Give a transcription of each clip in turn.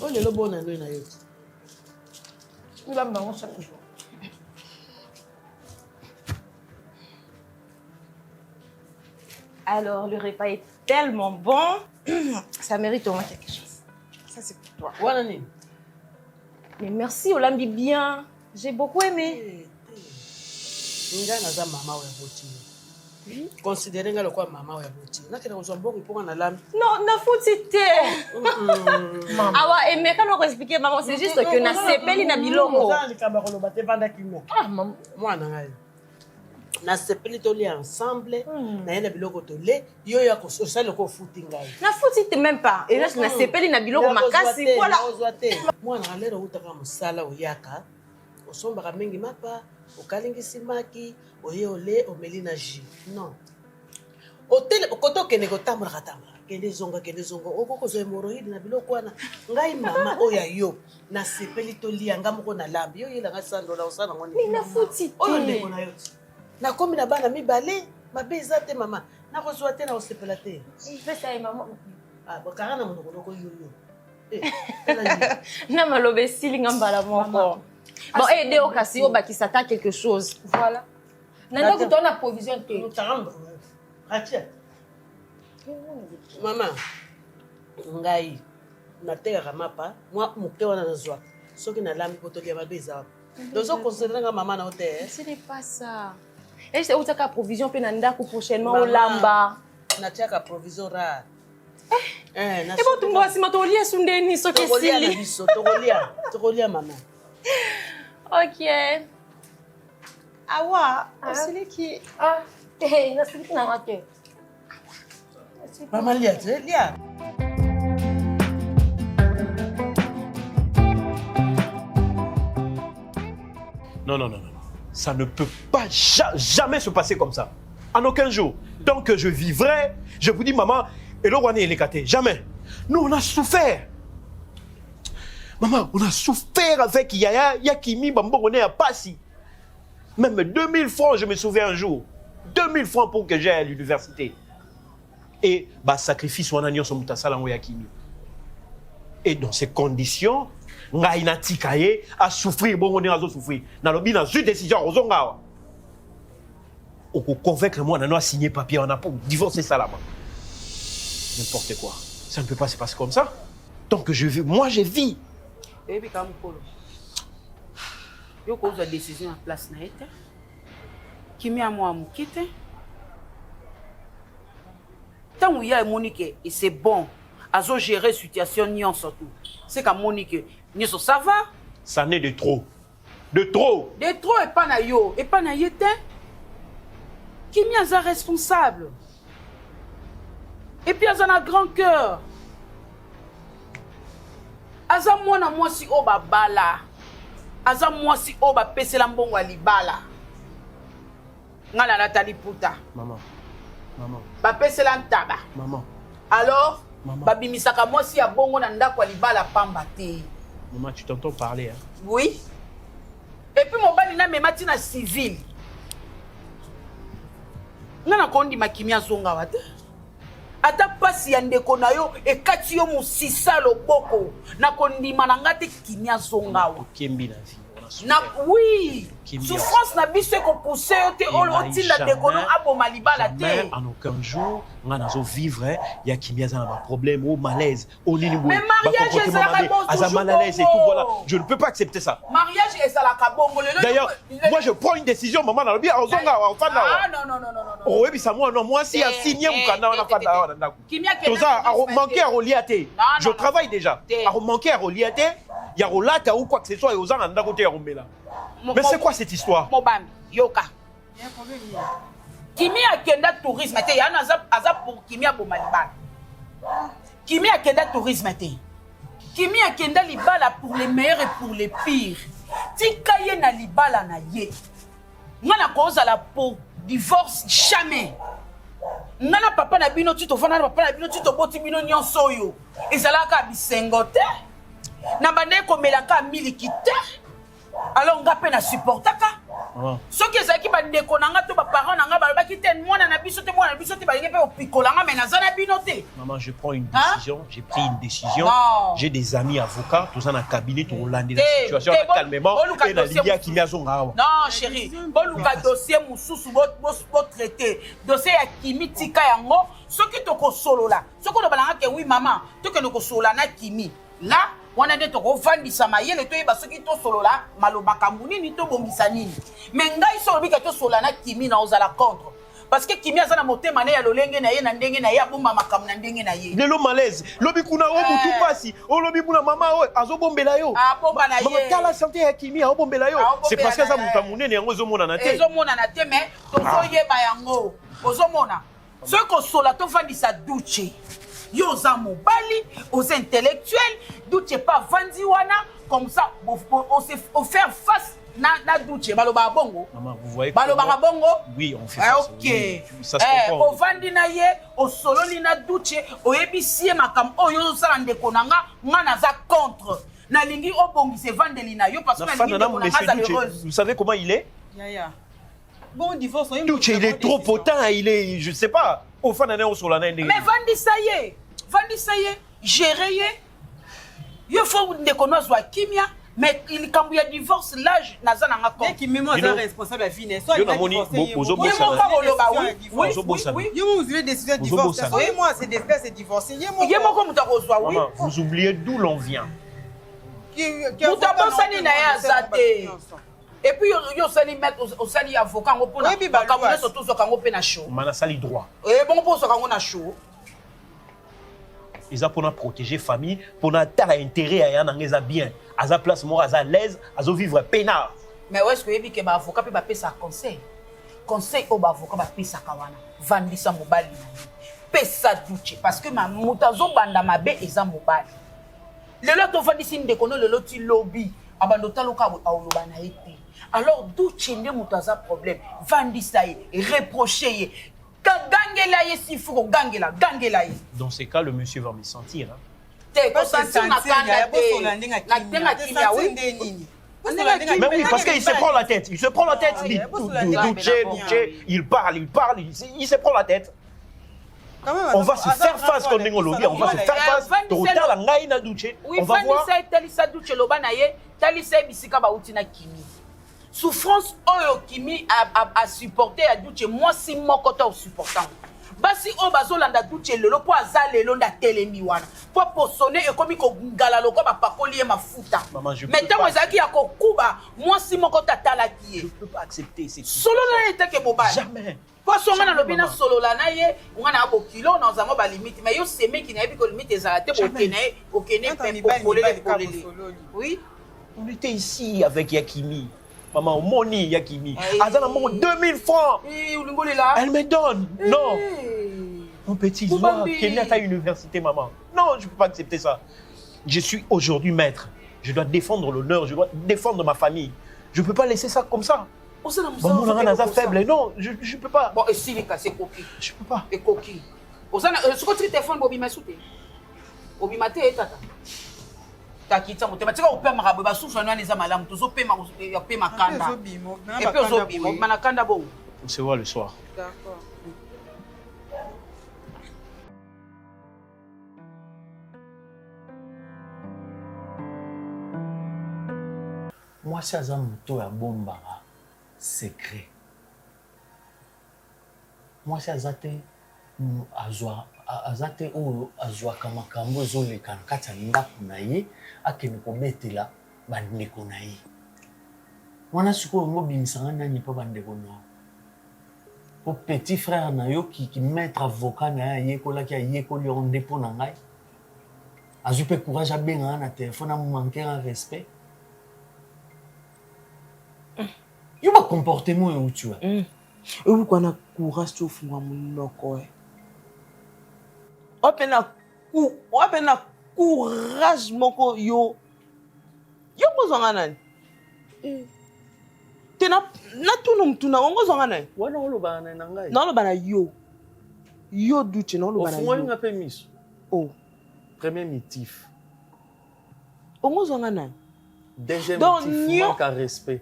Oh, le bon à nous, il va me manger chaque jour. Alors, le repas est tellement bon. Ça mérite au moins quelque chose. Ça, c'est pour toi. Voilà. Mais merci, Olambi, bien. J'ai beaucoup aimé. Nga maman ou considérez le quoi maman ou na kena ko zombo ko na lambi. Non, na foutité. Awa aimé quand on expliquer maman, c'est juste que na sepeli na biloko. Ça li kaba ko lo baté banda kimia. Ah maman, moi na ngai. Na sepeli to li ensemble, na yena biloko to le, yo ya ko social ko futi ngai. Na foutité même pas. Et là na sepeli na biloko makasi voilà. Moi na lero utaka musala oyaka. Osombaka mingi mapa, okalingisi maki, oyole omelina jus. Non. Hotel koto kene kotamura katamba. Kende zonga okoko zo hemorrhoïde na biloko wana. Ngai mama oya yo na sepeli to lianga moko na lambi. Yo yela ngasando la osana ngoni. Mais na foutité. Oyo ndeko na yo. Na komi na bana mibale, mabe ezate mama. Na kozwa te na osepela te. Fais ça maman. Ah, bakara na monoko loko yo. Na malobe silinga mbala moko. Bon, aider au cassio, qui s'attaque quelque chose. Voilà. Nanda que tu as provision de maman, ngai, na tega mapa, moi, muke wana na zwa. Soki na lambi poto dia mabeza. Donc, on considère nga maman na hôtel. Ce n'est pas ça. Et c'est où tu as provision pe nanda ko prochainement au lamba. Na tiaka provision ra. Et bon, tu m'as si ma tolia sundeni so que sili. Togolia maman. Ok. Awa, celui qui... Ah, il y a celui qui n'a raté. Maman, lia. Non. Ça ne peut pas jamais se passer comme ça. En aucun jour. Tant que je vivrai, je vous dis, maman, et le roi n'est écarté. Jamais. Nous, on a souffert. Maman, on a souffert avec Yaya, Yakimi, Bambo, on est à Passy. Même 2000 francs, je me souviens un jour. 2000 francs pour que j'aille à l'université. Et sacrifice, on a mis son moutasala en Yakimi. Et dans ces conditions, on a tikaye à souffrir, bon, on est à souffrir. Dans le but, dans une décision, on peut convaincre moi, on a signé papier, on a pour divorcer ça là-bas. N'importe quoi. Ça ne peut pas se passer comme ça. Tant que je vis, moi je vis. Et puis, quand vous avez une décision en place, qui m'a moi quitte. Tant qu'il y a Monique, et c'est bon, à gérer la situation, surtout. C'est qu'à Monique, ça va. Ça n'est de trop. De trop. De trop, et pas na yo. Et pas na yete. Qui m'a responsable. Et puis, elle a un grand cœur. Aza mwana mwasi oba bala. Aza mwasi oba pesela mbongo alibala. Ngala natali puta. Maman. Ba pesela ntaba. Maman. Alors, Maman. Babimisaka mwasi ya bongo na ndako alibala pamba te. Maman, tu t'entends parler, hein? Oui. Et puis mobali na memati na civil. Ngana kondi makimia zonga wate. Ata pasi ya ndeko na yo ekati yo musisa loboko na kondima na ngate kimia zongawa Kembi na vie. na oui souffrance na biso ko pousser yo te otinda ndeko no aboma libala te. En aucun jour nga nazo vivre ya kimia za na problème ou malaise au nini boy. Mais mariage ça mal à l'aise et tout voilà. Je ne peux pas accepter ça. Mariage est ça la kabongo. D'ailleurs, moi je prends une décision maman na lobi azonga wa fanda. Ah non. Oh oui, ça moi non moi si a signé mukanda na fanda na ndako. Tout ça a manqué à reliaté. Je travaille déjà. A manqué à reliaté. Il y a relata ou quoi que ce soit et aux gens en côté rombela. Mais c'est quoi cette histoire? Mobami, yoka. Kimi akenda tourisme te yana aza pour kimi aboma libala. Kimi akenda tourisme te. Kimi akenda libala pour les meilleurs et pour les pires. Tika ye na libala na ye. Ngana koza la pour divorce jamais. Ngana papa na bino tito fana papa na bino tito boti bino nyonso yo. Ezalaka bisengo te. Na bande ko melaka miliki te. alors nga pe na supportaka soki ezalaki bandeko na nga to baparent na nga balobaki te mwana na biso te balingi mpe opikola nga me naza na bino te. Maman, je prends une décision, j'ai pris une décision. J'ai des amis avocats, tous en cabinet, tout Hollande, la situation calmement. Et la Ligue qui m'a zonga. Non, chérie, boluka dossier mususu bo traité. Dossier ya Kimi tika yango, soki toko solo la. Soko do balanga ke oui maman, to ke noko solo na Kimi. Là, on a dit toko fandisa mayele to yeba soki to solo la, malobaka munini to bongisa nini. Mais ngai so bi ka to solo na Kimi na ozala contre. Parce que Kimi azana motema na ya lolenge na ye na ndenge na ya bomba makam na ndenge na ye. Lelo malaise, lobi kuna o mutu pasi, o lobi kuna mama o azobombela yo. Ah bomba na ye. Mama kala santé ya Kimi azobombela yo. C'est parce que ça muta munene yango ezomona na te. Ezomona na te mais tozo yeba yango. Ozomona. Ce ko sola to fandisa duche. Yo za mobali, aux intellectuels, duche pas vandi wana comme ça on faire face na duche baloba bongo. Maman, vous voyez baloba bongo? Oui, on fait ça. OK. Oui, ça se comprend. O vandi na ye, o sololi na duche, o yebisie makam oyo sala ndeko nanga, ngana za contre. Na lingi obongise vandeli na yo parce que na lingi ndeko nanga za heureuse. Vous savez comment il est? Yaya. Bon divorce, Duche, il est trop potent, il est, je sais pas, au fan d'année au solana. Mais vandi ça y est, gérer ye. Yo faut ndeko nozo kimia. Mais il quand il y a divorce l'âge naza na ngako. Qui même moi responsable à vie. Soit il va divorcer. Oui. Yo vous avez décidé de divorcer. Oui, moi c'est des frères c'est divorcé. Yo moko mutakozwa oui. Vous oubliez d'où l'on vient. Mutabosani na ya zate. Et puis yo sali mettre au sali avocat ngo pona. Bakamuna surtout so kango pe na show. Mana sali droit. Et bon pour so kango na show. Ils ont pour protéger famille, pour n'attendre intérêt à y en bien. À sa place, moi, à l'aise, à vivre peinard. Mais où est-ce que vous avez avocat peut payer ça conseil? Conseil au avocat va payer ça kawana. Vandi sa mobile. Paye ça douche parce que ma mutazo banda ma bé eza mobile. Le lot of vandi sin de kono le lot lobby. Abandota loka aoloba na été. Alors douche ne mutaza problème. Vandi ça y reprocher. Dans ces cas, le monsieur va me sentir. Hein. Mais oui, parce qu'il se prend la tête. Il se prend la tête. Il parle. Il se prend la tête. On va se faire face comme on l'a dit. On va se faire face. On va voir. Souffrance oyo Kimi a supporté à Duche moi si moko to supportant basi o bazolanda Duche lelo po azale londa telemi wana po posone e komi ko ngala loko ba pakoli mafuta mais tant ezaki ya kokuba moi si moko tatala ki je peux pas accepter c'est solo na était que mobile jamais po songa na lobina solo la na ye ngana abo kilo na zango ba limite mais yo seme ki na yebi ko limite ezala te okene pe polele oui on était ici avec Yakimi. Maman, Moni Yakimi. Azana mon 2000 francs. Elle me donne. Non. Mon petit doigt, qui est à l'université, maman. Non, je ne peux pas accepter ça. Je suis aujourd'hui maître. Je dois défendre l'honneur, je dois défendre ma famille. Je ne peux pas laisser ça comme ça. Bon, mon âme faible. Non, je ne peux pas. Bon, et si c'est coquille. Je ne peux pas. Et coquille. Ce que tu téléphone, Bobby m'a sauté. Bobby m'a été tata. Takita motema tika opema rabe ba souffle na neza malamu tozo pema kanda et puis ozobimo manakanda bon on se voit le soir. D'accord. Moi c'est un moto ya bomba secret. Moi c'est azate azate oyo azwaka makambo ezoleka na kati ya ndako na ye akende kobetela bandeko na ye wana sikoyo ngobimisanga nani mpo bandeko na po petit frère na yo ki maître avocat na ye ayekolaki ayekoli yango nde mpo na ngai azwi mpe courage abenganga na telefone amomankera respect yo bacomportement oyo uti oyo na courage tofungwa monoko opena courage moko yo kozwanga nani te na tunu mtuna ongozwanga nani wana olobana nani na ngai naoloba na yo Duche naoloba na ofungoli nga mpe miso oh premier mitif ongozwanga nani Deuxième Donc, motif, manque à respect.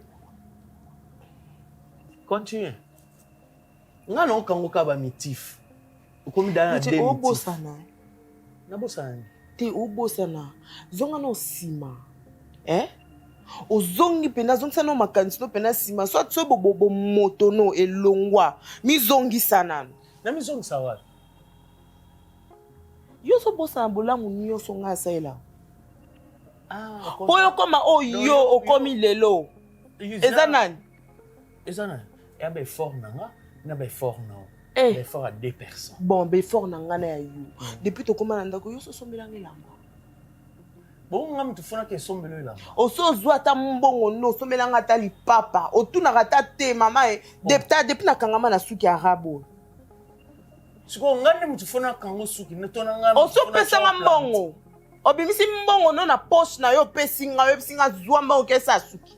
Continue. Nga non kango kaba mitif. Ukomi dana te deux mitif. obosana. Na bosana. Te obosana. Zonga no sima. Ozongi pena zongi no makanisi no pena sima. Soit so bobo moto no elongwa. Mi zongi sana. Na mi zongi sawa. Yo so bosana bolamu niyo so nga saela. Ah, Poyo koma yo okomi lelo. Eza nani? Eza nani? Ya be fort nanga, na be fort non. Be fort à 2 personnes. Bon, be fort nanga na yo. Depuis to koma ndako yo so sombelanga lamba. Bon, ngam tu fona ke sombelo lamba. O so zwa ta mbongo no sombelanga ta lipapa. O tuna ta te mama depuis na kangama na suki arabo. Siko ngande mtu fona kango suki netona ngam. O so pesa mbongo. Obimisi mbongo no na poche na yo pesinga zwa mbongo kesa suki.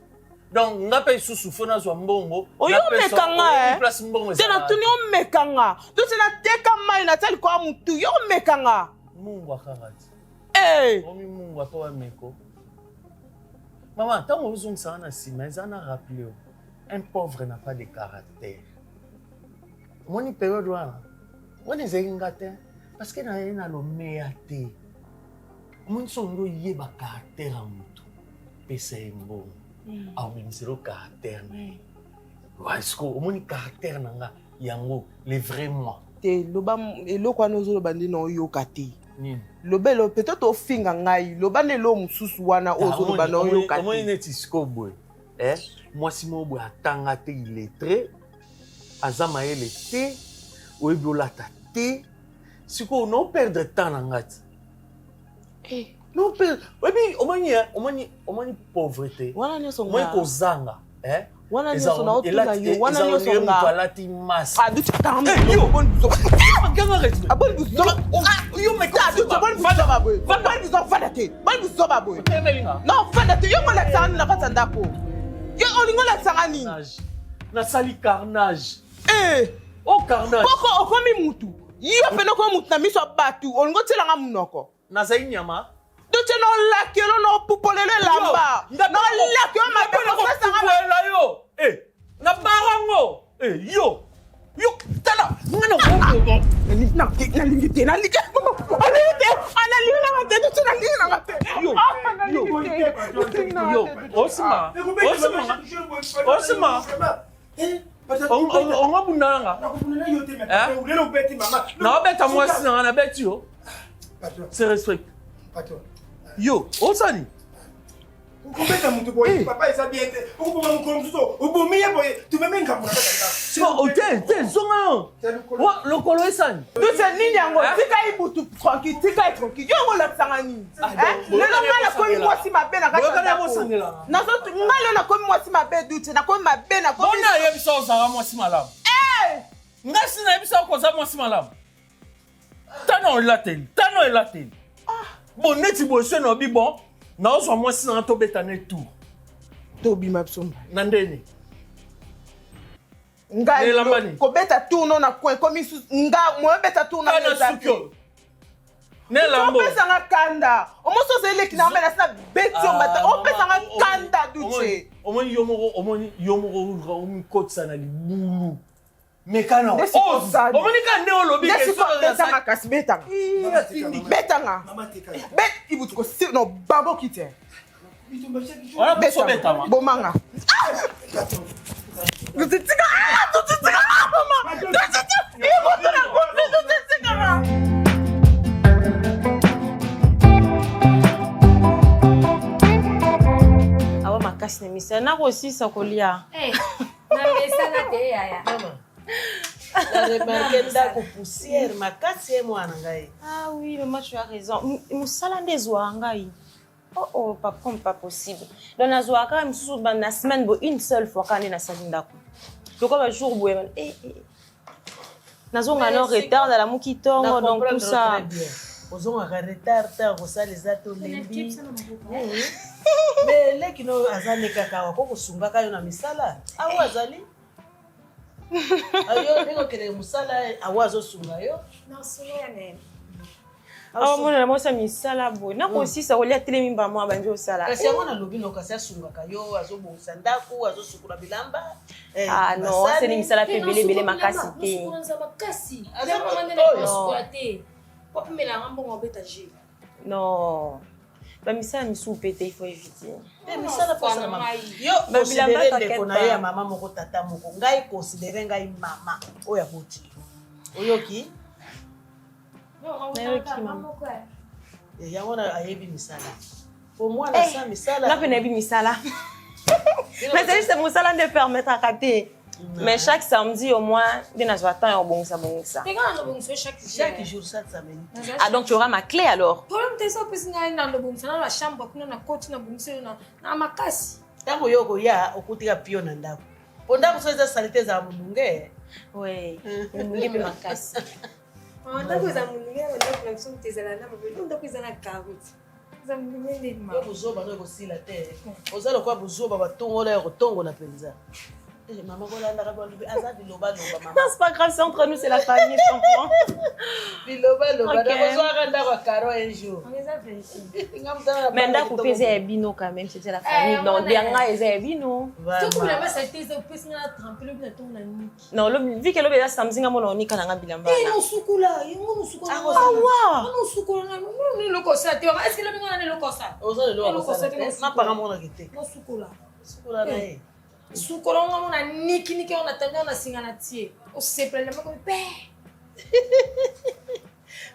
Donc ngape susu fona zwa mbongo. Oyo mekanga place mbongo. Tena tuni o mekanga. Tu tena teka mai na tali kwa mtu yo mekanga. Mungu akagati. Omi Mungu apawa meko. Maman, tant que vous avez un sima, ils en ont rappelé. Un pauvre n'a pas de caractère. Mon période là, on est zingate parce que na ena lo meate. Mon songo yeba caractère à mutu. Pesa embo. Au ministère caractère. Ouais, est-ce que mon caractère nanga yango le vrai moi. Te loba eloko anozo bandi no yo kati. Nini? Lobelo peut-être au finga ngai lobane lo mususu wana ozo loba no yo kati. Comment neti skoboy? Moi si mo boy atanga te illettré. Azama ele te. Oebiola ta te. Siko non perdre temps nangati. Non perdre. Omani pauvreté. Wana nyoso Moi kozanga, wana nyoso na otuna yo wana nyoso nga. Palati mas. Ah du tambe. Yo bon biso. Ganga respect. Ah bon biso. Yo me ta du bon biso baboy. Bon biso fadate. Bon biso baboy. Non fadate yo mo la tsana na katanda ko. Yo olingo la tsana ni. Na sali carnage. Oh carnage. Poko okomi mutu. Yo pena ko mutu na miso batu. Olingo tela nga munoko. Na za inyama. Doche no lakelo no pupolele lamba. No lakelo ma beno ko sanga yo. Na barango. Yo. Yo tala. Ngano ko. Na limite na like. Ana lila ngate doche na lila ngate. Yo. Osima. On va bunanga. Na obeta mwasi na beti yo. C'est respect. Yo, osani. Ukubeta mtu boy, papa isa bien. Ukuba mkonzo, ubumia boy, tumemenga mwana. Sio hotel, zonga. Wa lokolo esani. Doche nini yango? Tika ibutu tranquille, tika tranquille. Yo ngo la tsangani. Lelo ngala komi mwasi mabe na kati. Na zo ngalo na komi mwasi mabe doche na komi mabe na komi. Bona yebisa ozanga mwasi malamu. Ngasi na yebisa ko za mwasi malamu. Tano elateli. Bon neti boso no bi bon. Na ozo mwasi na to betane tout. To bi mapsomba. Na ndeni. Ngai ko beta tout no na coin comme nga mo beta tout na sukyo. Ne lambo. O pesa nga kanda. O mo so zele ki na mena sa beti o mata. O pesa nga kanda duche. Omoni yomoro omi kotsa na libulu. Mekana. Omoni ka ne olobi ke so beta nga kasi beta. Beta nga. Bet ibutu ko si no babo kite. Wala beso beta ma. Bomanga. Tutika mama. Awa makasi na misa na kosisa kolia. Na mesa na te yaya. La remarque ndako poussière makasi mwana ngai. Ah oui, maman tu as raison. Musala ndezwa ngai. Oh, pas comme pas possible. Donc nazwa ka msusu ba na semaine bo une seule fois quand na sali ndako. Donc ba jour bo nazonga no retard dans la mukitongo donc tout ça. Ozonga ka retard ta ko sala zato lembi. Mais leki no azane kaka wa ko kusunga kayo na misala. Awu azali. Ayo ndiko kele musala awazo sunga yo. Non, solo ya nene. awa mona na mosa misala boye nakosisa kolia telemi ba mwa bandi osala kasi yango nalobi no kasi asungaka yo azobongisa ndako azosukula bilamba ah non aseli misala mpe ebelebele makasi te non bamisala misusu mpe te il faut éviter misala posa mama yo considere ndeko na ye ya mama moko tata moko ngai considere ngai mama oyo aboti oyoki yango na ayebi misala po mwana sa misala nga mpe nayebi misala mais c'est juste mosala nde permettraka te mais chaque samedi au moins nde nazwa temps ya kobongisa chaque jour chaque semaine ah donc tu auras ma clé alors ntango yo okoya okutika pio na ndako po ndako so eza salite ezala molunge oui molunge mpe makasi bozoba no ekosila te oza lokwa bozoba batongola ya kotongola mpenza mama kolandaka balobi aza bilobaloba mama non c'est pas grave c'est entre nous c'est la famille comprends bilobaloba nakozwaka ndako ya karo un jour mais ndako mpe eza ya bino quand même c'était la famille donc yanga eza ya bino non vu que lobi eza samedi nga mona onika nanga bilamba mapanga monaki te sukula na ye sukolonga mona niki on attendait on a singana tie o se prendre comme père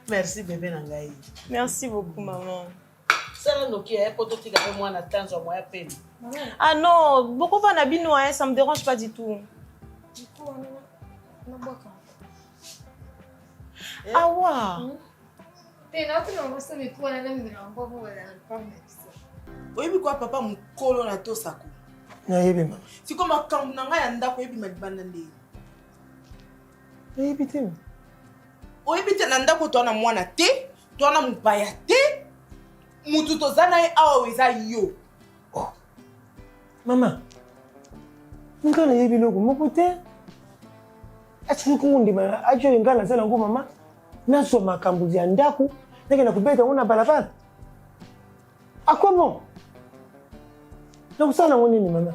merci bébé na ngai merci beaucoup maman sala noki ya poto tika pe mwana tanzo moya peni ah non beaucoup va na bino hein ça me dérange pas du tout du coup on a boka ah wa tena tu no se me kwa na ndio na bobo wala kwa oyebi kwa papa mukolo na tosako nayebi mama siko makambo na ngai ya ndako oyebima libanda ndeni nayebi te oyebi te na ndako toa na mwana te toa na mopaya te mutu toza na ye awa eza yo mama nga nayebi loko moko te asili kungu ndima ajo nga nazala ngo mama nazwa makambo ya ndako nakenda kubeta ngo na balabala akomo nakusala ngo nini mama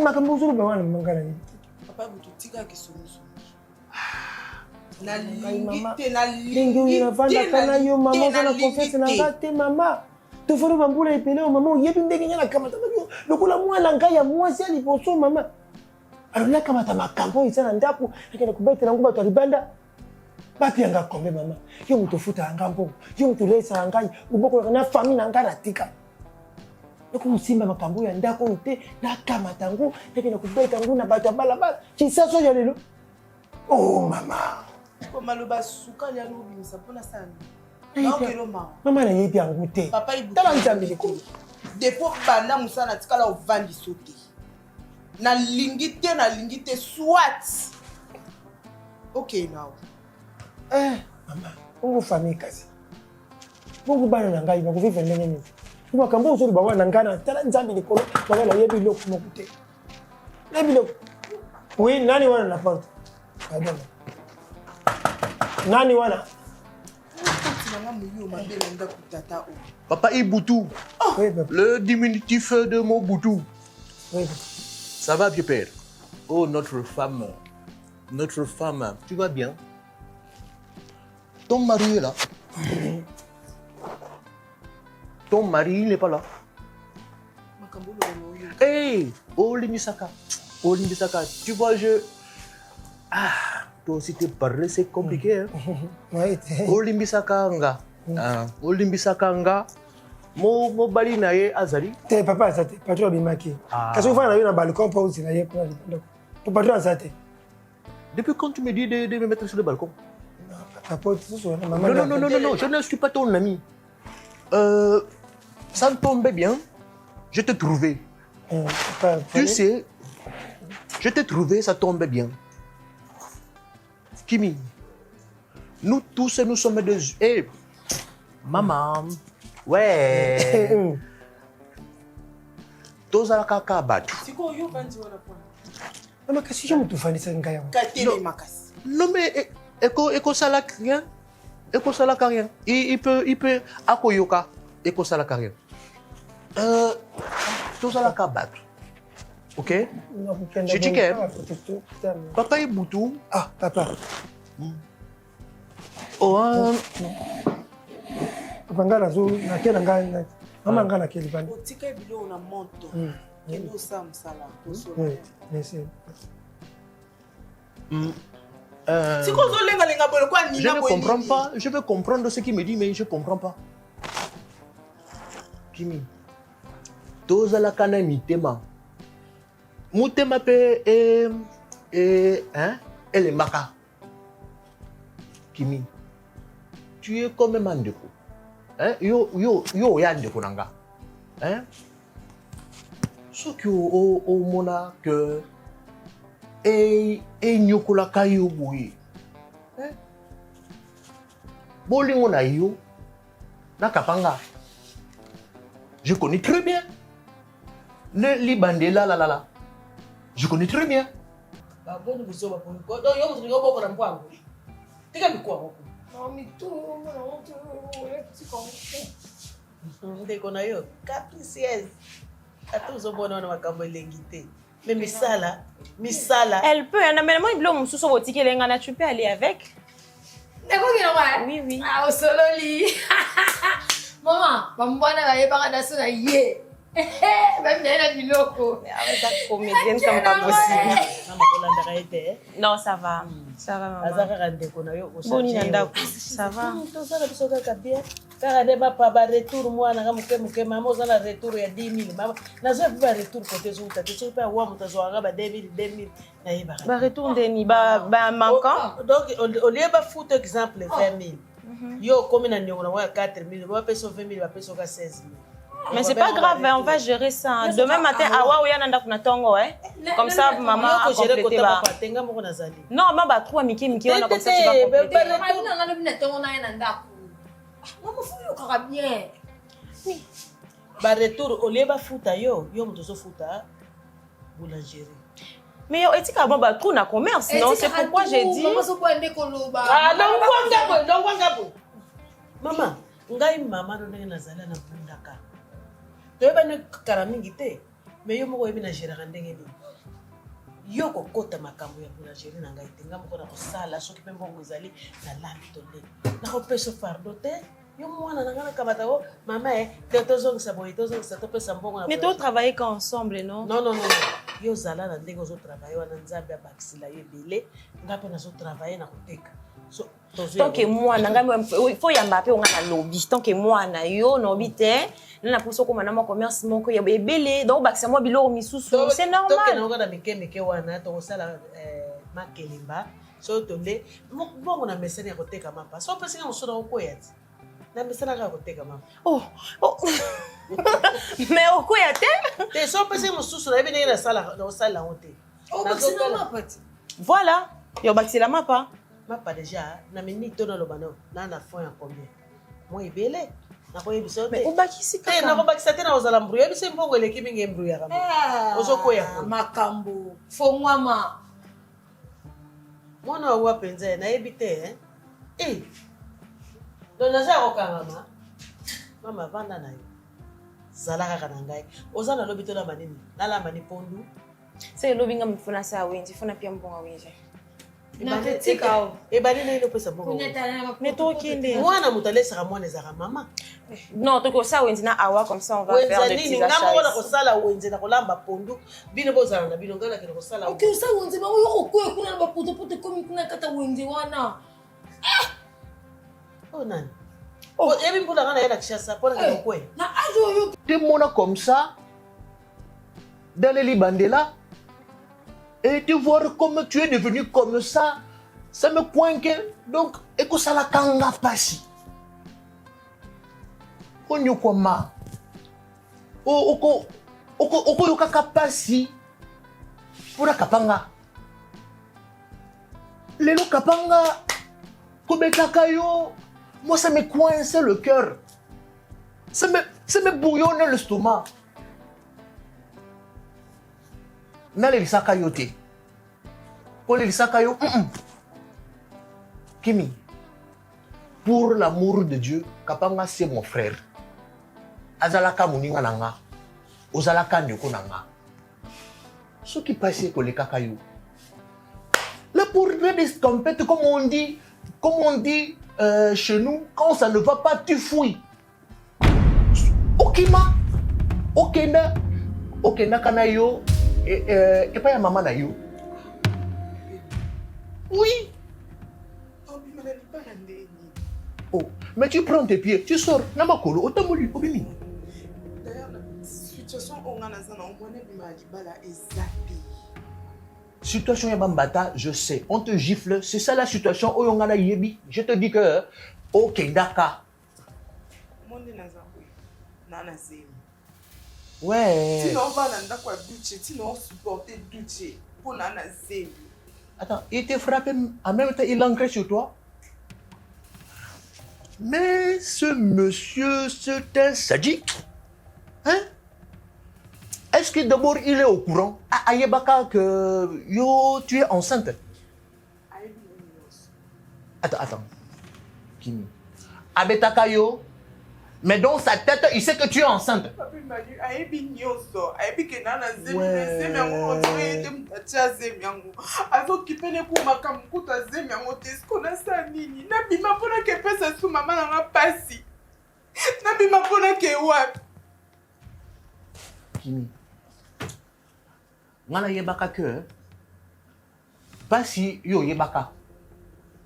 makambo ozoloba wana mangala nini papa butu tika kisumusu ndenge oyo navandaka na yo mama oza na confiance na nga te mama tofali bambula epele o mama oyebi ndenge nga nakamataka yo lokola mwana ngai ya mwasi ya liboso mama alo nakamata makambo oyo eza na ndako nakenda kubetela ngo bato ya libanda bapiyanga kombe mama yo moto ofutaka nga mbongo yo moto olesaka ngai obokolaka na famille na ngai natika nakomosimba makambo ya ndako oyo te nakamata ngo nakenda kubeta ngo na bato ya balabala kisaso ya lelo oh mama maloba sukali ya lobimisa mpona sana naokelo mawa mama nayebi yango te tala nzambe likolo depo banda mosala na tikala ovandisa te nalingi te swat ok nawa mama bongo famille kasi bongo bana na ngai bakovivre ndenge nini makambo ozoloba wana ngai na tala nzambe likolo nanga nayebi eloko moko te nayebi eloko oui nani wana na porte pardon nani wana Papa Iboutou, le diminutif de mon Boutou. Oui. Ça va, vieux père? Oh, notre femme, tu vas bien? Ton mari est là. Ton mari, il n'est pas là. Hey, Olimisaka, tu vois, toi aussi t'es parlé, c'est compliqué. Hein? Oui. Olimisaka nga. Mo bali na ye azali. Te papa azate, patron bimaki. Kasi ufana na yo na balcon pa aussi na ye pour le patron azate. Depuis quand tu me dis de me mettre sur le balcon? Papa, Non, je ne suis pas ton ami. Ça me tombait bien. Je t'ai trouvé. Tu sais, je t'ai trouvé, ça tombait bien. Kimi, nous tous, nous sommes des... Hey, maman, ouais. Tozala kaka batu. Maman, kasi je me toufani sa ngaya. Non mais, eko salak rien. ekosalaka rien. Il peut akoyoka ekosalaka rien. Tosalaka bato. Ok? Je dis que papa est boutou. Ah, papa. Oh, Papa nga nazo nakela nga mama nga nakeli bani. otika biloko na moto kende osala mosala Merci. siko ozolengalenga boye kwa je nina ne comprends pas. Je veux comprendre ce qu'il me dit, mais je ne comprends pas. Kimi, tozalaka na mitema. Mutema pe elembaka. Kimi, tu es comme un ndeko. Hein? Yo ya ndeko nanga. Hein? Soki o mona que nyokola kayo boye. Hein? Bolingo na yo na kapanga. Je connais très bien. Le libandela la la la. Je connais très bien. baboni buzoba bongo donc yo mutu ngoboko na mbwangu tika mikwa boko ndeko na yo capricieuse ata ozomona wana makambo elengi te mais misala Elle peut, hein, mais moi, il bloque mon sous au ticket, tu peux aller avec. Oui, oui. Ah, osololi. Maman, bambwana bayebaka daso na ye. Même na biloko. Avec la comédienne, ça pas possible. na makolandaka ye te Non, ça va. Ça va, maman. aza kaka ndeko na yo Boni nanda, ça va. tozala biso kaka bien kaka nde bapa retour mwana ka moke mama oza na retour ya 10 000 mama nazwa mpe retour kote ezouta te soki mpe awa moto azwaka ba 2 000 nayebaka Bah, retourne Denis, bah, manquant. donc olie bafuta exemple 20 000 yo okomi na ndiongo nango ya 4 000 bapesa 20 000 bapesa oka 16 000. Mais c'est pas grave, hein, on va gérer ça. Demain matin, awa ou yana ndako na tongo, hein. Comme ça, maman a complété ba. tenga moko nazali Non, maman ba trois miki on a comme ça tu vas compléter. Mama ngana bina tongo na ye na ndako. Mama fuyo kaka bien. ba retour olie bafuta yo moto ozofuta boulangerie. Mais yo, etika bon ba trou na commerce, non? C'est pourquoi j'ai dit. Mama so pande koloba. Ngabo. Mama, ngai mama ndo ndenge nazali na bundaka. Toyeba ne kala mingi te, mais yo moko yebi na gérera ndenge nini. Yo kokota makambo ya boulangerie na ngai te, nga moko na kosala soki mpe mbongo ezali na lambi to nde. Na kopesa fardo te, yo mwana na nga na kamata o mama te tozongisa boye tozongisa topesa mbongo na. Mais tu travailler ensemble, non? Non. Yo zala na ndenge ozo travailler wana nzambe abakisila yo ebele, nga mpe nazo travailler na koteka. So, tant que moi il faut y mbappé on a lobby tant que moi na yo no bité na poso ko manama commerce moko ya ebele donc bakisa moi biloko misusu c'est normal donc na ngana meke wana to sala makelimba so to le bongo na mesene ya koteka mapa so pesi nga musona okoya ti na mesena ka koteka mapa oh mais okoya te so pesi mususu na ebene na sala hote bakisina mapa ti voilà yo bakisila mapa mapa déjà na minute to na lobano na fond ya combien moi ebele na ko yebiso te obakisi te na ko bakisa te na ozala mbru yebiso mbongo eleki mingi mbru ya kama ozokoya makambo fo mwama mwana wa penza na yebi te donc naza kokanga mama vanda na yo zala kaka na ngai oza na lobi to na manini nalamba ni pondu c'est lobinga mfuna sa wenzi funa pia mbonga wenzi ebali na ino pesa bongo mais toi kinde mwana moto alesaka mwana ezaka mama non toko sa wenzi na awa comme ça on va faire des petits achats achats na kosala wenzi na kolamba pondu bino bozala na bino ngala kene kosala ok sa wenzi bango yo kokoya kuna na bapotopoto komi kuna kata wenzi wana nani yebi mpona nga na ye na kishasa mpona kene kokoya na ajo oyo te mona comme ça dans les libandela et te voir comme tu es devenu comme ça me coinque donc ekosala kanga pasi onyokoma okoyokaka pasi mpona kapanga lelo kapanga kobetaka yo moi ça me coince le cœur ça me bouillonne l'estomac nalelisaka yo te kolelisaka yo Kimi pour l'amour de Dieu, Kapanga c'est mon frère. Azalaka muninga nanga. Ozalaka ndeko nanga. Ce qui passe pour les kakayo. Là pour des tempêtes, comme on dit chez nous, quand ça ne va pas, tu fouilles. Okima, okenda kanayo, et pas ya maman nayo. Oui. Oh, mais tu prends tes pieds, tu sors. Namakolo, otamoli, obimi. D'ailleurs, la situation on a Situation Yabambata, je sais. On te gifle. C'est ça la situation. Oyongana Yebi. Je te dis que. Ok, d'accord. Ouais. Sinon, on va dans quoi Duché. Sinon, on supporte Duché. Pour Nana Zémi. Attends, il t'a frappé en même temps, il ancrait sur toi. Mais ce monsieur, c'est un sadique. Hein? Est-ce que d'abord il est au courant? Ayebaka que yo, tu es enceinte. Attends. Kimi. Abetaka yo. Mais dans sa tête, il sait que tu es enceinte. Kimi. Ngana yebaka que pas si yo yebaka.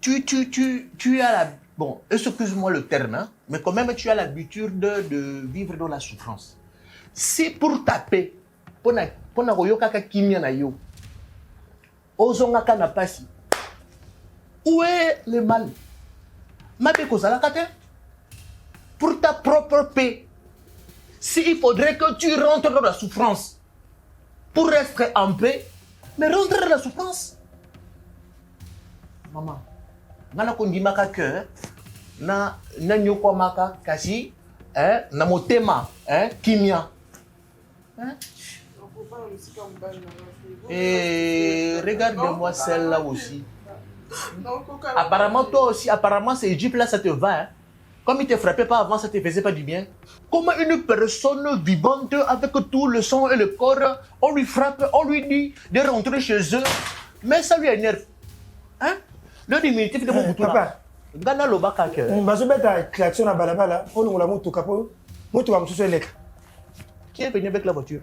Tu as la bon, excuse-moi le terme, hein, mais quand même tu as l'habitude de vivre dans la souffrance. C'est pour taper, pour na royoka ka kimia na yo. Ozonga kana pasi. Où est le mal? Mabe kozala kate? Pour ta propre paix. S'il faudrait que tu rentres dans la souffrance pour rester en paix, mais rentre dans la souffrance. Maman, nana kondimaka que na nyoko maka kasi na motema kimia. Et regarde-moi celle-là aussi. Apparemment toi aussi, apparemment c'est Egypte là ça te va. Hein? Comme il te frappait pas avant, ça te faisait pas du bien. Comment une personne vivante avec tout le sang et le corps, on lui frappe, on lui dit de rentrer chez eux, mais ça lui énerve. Hein? Le diminutif de mon bouton. Papa, Gana lobaka que. je vais mettre klaxon à balabala pour nous la moto capo. Moto va me soucier lek. Qui est venu avec la voiture?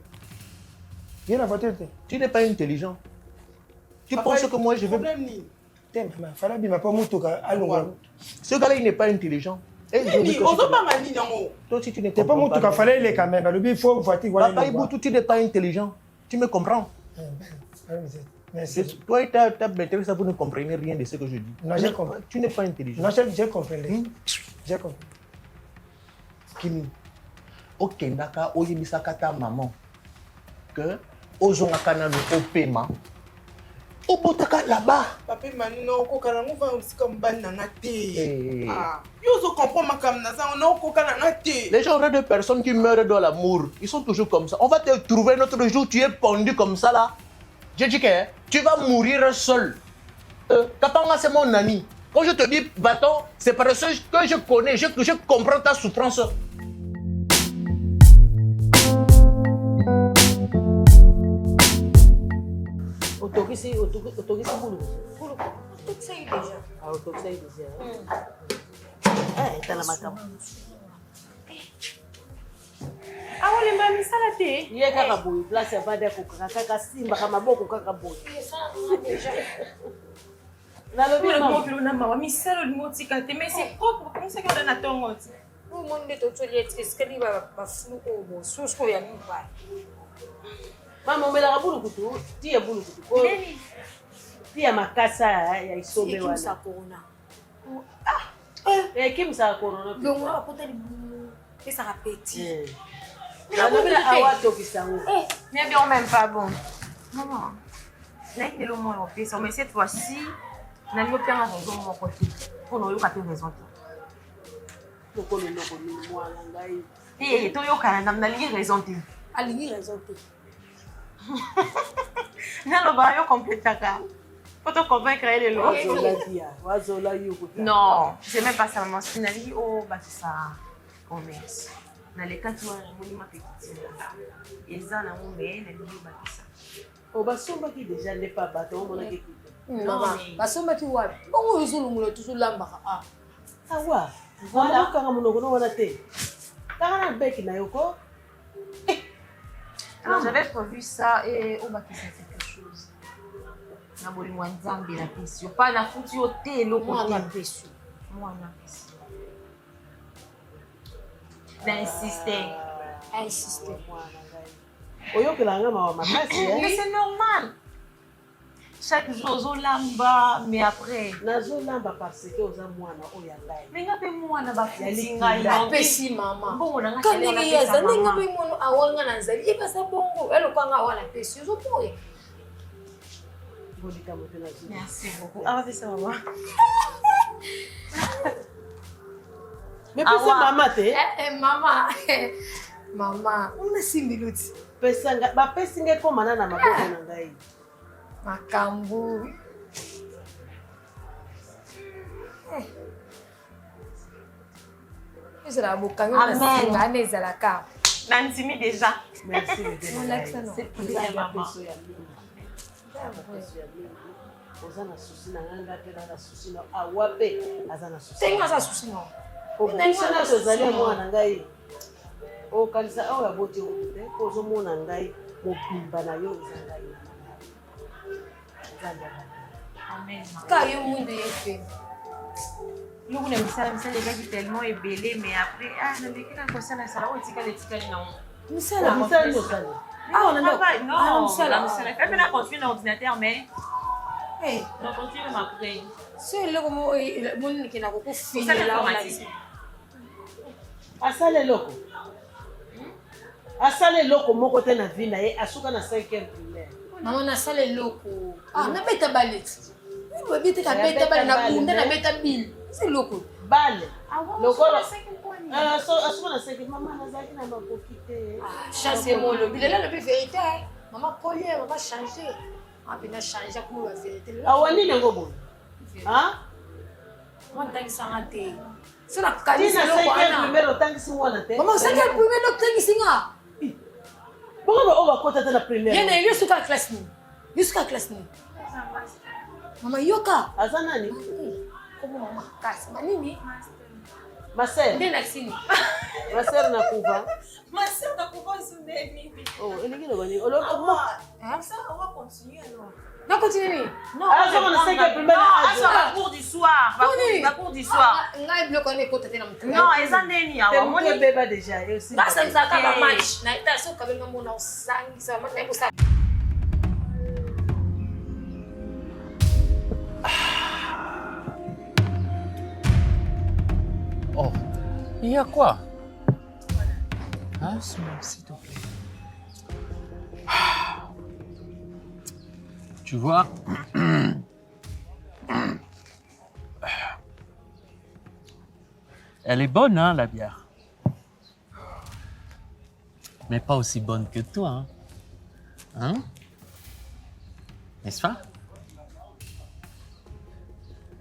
Viens la voiture. Tu n'es pas intelligent. Tu penses que moi je vais. Fallait bien pas moto Ce gars-là il n'est pas intelligent. Toi aussi tu n'es pas moto ka fallait les quand même. Il faut voiture voilà. Papa Iboutou, tu n'es pas intelligent. Tu me comprends? Merci. Toi et ta maîtresse, vous ne comprenez rien de ce que je dis. Non, j'ai compris. Tu n'es pas intelligent. Non, j'ai compris. J'ai compris. Kimi, ok, naka oyebisaka ta maman que ozongaka nanu opema obotaka là-bas. Papa Manino, kokana ngova usika mbani na ngate. Ah, yo comprends ma kamnaza, on a kokana ngate. Les gens de personnes qui meurent dans l'amour, ils sont toujours comme ça. On va te trouver un autre jour, tu es pendu comme ça là. Je dis que tu vas mourir seul. Kapanga c'est mon ami. Quand je te dis bâton, c'est parce que je connais, je comprends ta souffrance. Autorisé boulot. Tout ça est déjà. Ah, autorisé déjà. T'as la macam. Ah, les mamies, ça la thé. Il y a Kakaboui, place à Bada Koka, Kakasimba, Kamaboko, Kakaboui. Ça déjà. Mais c'est propre. Comment c'est qu'on a ton mot? Tout le monde est autour de ce qu'il va flou au sous ce qu'il y a nous pas. Maman, mais la boule couteau, tu as boule couteau. Tu as ma casa, il y a sauvé. Et qui ça corona? Et qui ça corona? Donc on va porter et ça répète. La nouvelle awa tokisango. Mais bien même pas bon. Maman. Là il est le moins au fait, mais cette fois-ci, n'a pas bien raison mon côté. Pour nous, il a raison. Et toi, il a raison. Aligner raison. Non, le bail complète ça. Faut te convaincre elle est là. Non, c'est même pas ça, maman. C'est une amie au bâtisseur commerce. Dans les cas où on m'a fait ils ont un mais les milieu bâtisseur. Oh, bah, somba qui déjà n'est pas bâton, on a qui. Non, parce que tu vois, bon, ils sont tous là-bas. Ah, ouais. Voilà, quand on a été. Quand on a bec, Nayoko. Alors, j'avais prévu ça et au bâtisseur quelque chose. Na boli mwanzambi na pesi. Pas na foutu au thé, l'autre Moi, côté. on a péché. Moi, na pesi. D'insister. Insister. Mais c'est normal. Chaque jour, on lamba, mais après. Nazolamba parce que aux amours na oyalai. Mais nga pe mwana ba Apesi mama. Bongo na nga Quand chérie, on a il y fait a ça, ça, n'est maman. pas mon awanga nanzali. Et pas ça bongo. Elle quoi nga wala péché. Zo poye. Merci beaucoup. Ah, on va faire ça, maman. Mais puis c'est maman te. Mama. Mama. On a simbiluti. Pesanga, ba pesinga ko manana maboko na ngai. Makambu. Ezala bokanga na singa ane ezala ka. Nantimi déjà. Merci de On a que ça non. C'est pour ça, maman. Ozana susi na nganga pe na susi na awape azana susi. Tenga sa susi no. Obisana tozali mwana ngai. O kanisa o ya boti o te ko zo mona ngai mobimba na yo ngai. Amen. Ka yo mundu yefe. Yo kuna misala les gars qui tellement ébélé mais après na lekina ko sana sala o tika non. Misala Misala yo sala. Ah on a pas non. misala. Fait maintenant continuer l'ordinateur mais Eh, on continue après. c'est le como mon qui na ko fini Ça la la Asale loko. Asale loko moko te na vie na ye asuka na 5e primaire. Mama na sale loko. Ah, na beta balet. Ni beta ka beta balet na bunda na beta bil. C'est loko. Bale. Loko Asuka na 5e mama na zaki na makoki te. Ah, chance mon le bil là le vérité. Maman collier, maman changer. Ah, puis na changer pour la vérité. Awani nango bon. Hein? Maman tangi sanate. C'est la Tina qualité loko 5e ana. primaire otangisi mwana te. Maman ça quel premier loko tangi singa. Bongo o bakota te na primaire. Yena yo suka classe ni. Yo suka classe ni. Mama yoka. Azana ni? Como mama kasi. Manini? Marcel. Ndena sini. Marcel na kuva. Marcel na kuva suneni. Oh, elingi lo bani. Olo Ça on va continuer alors. Na continue. Non, Ah, ça, on a 5e primaire. ça va cours du soir. Va cours du soir. Ngai bloco ne kota tena mtu. Non, eza ndeni Te awa. moni beba déjà et aussi. Basa mzaka ba match. Na ita so kabenga mona usangi sa mama na kusa. Oh, il y a quoi? Hein, s'il te plaît. Tu vois, elle est bonne, hein, la bière. Mais pas aussi bonne que toi, hein? Hein? N'est-ce pas?